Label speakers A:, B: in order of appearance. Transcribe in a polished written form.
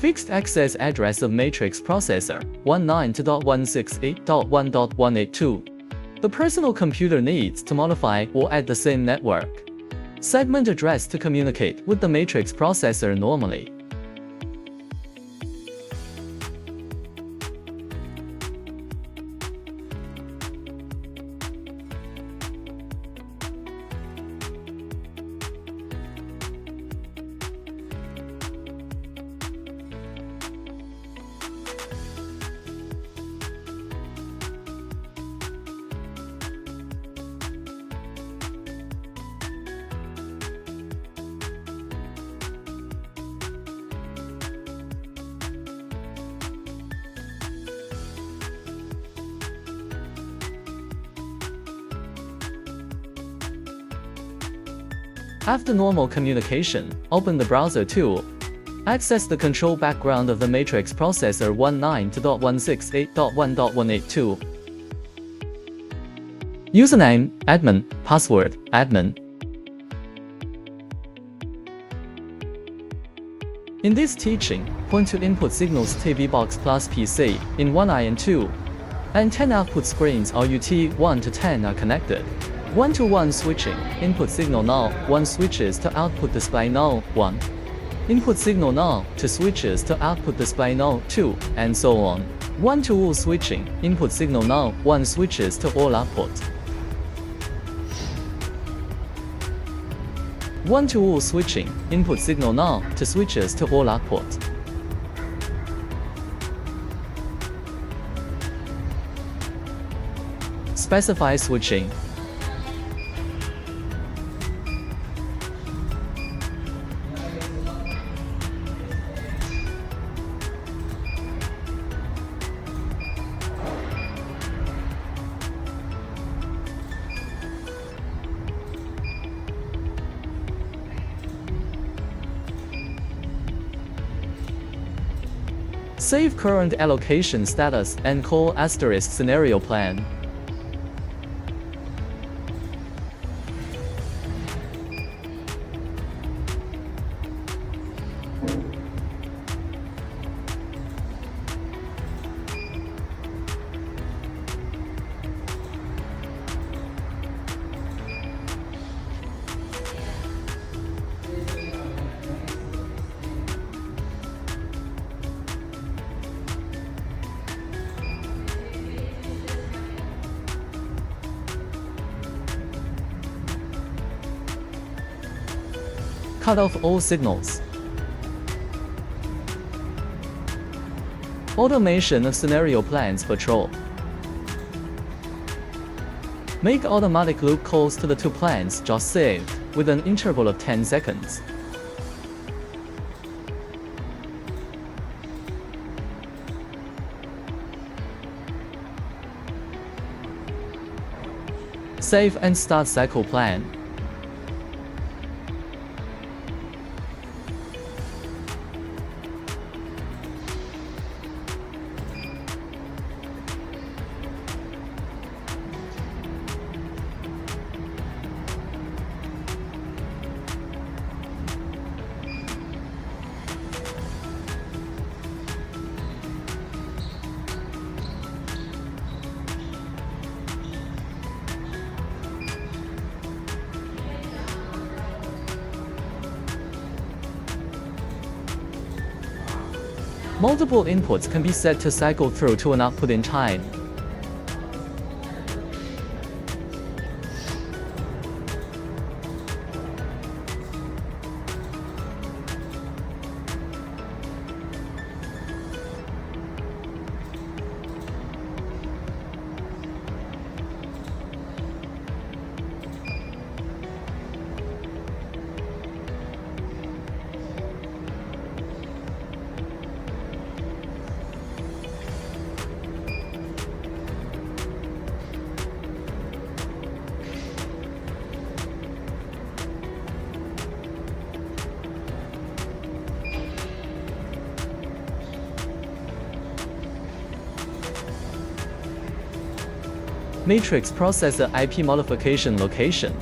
A: Fixed access address of matrix processor 192.168.1.182. The personal computer needs to modify or add the same network segment address to communicate with the matrix processor normally. After normal communication, open the browser tool. Access the control background of the matrix processor 192.168.1.182. Username, admin, password, admin. In this teaching, point to input signals TV box plus PC in 1I and 2. And 10 output screens RUT 1 to 10 are connected. 1-to-1 switching, input signal null, 1 switches to output display null, 1. Input signal null to switches to output display null, 2, and so on. 1-to-all switching, input signal null, 1 switches to all output. 1-to-all switching, input signal null to switches to all output. Specify switching. Save current allocation status and call * scenario plan. Cut off all signals. Automation of scenario plans patrol. Make automatic loop calls to the two plans just saved with an interval of 10 seconds. Save and start cycle plan. Multiple inputs can be set to cycle through to an output in time. Matrix processor IP modification location.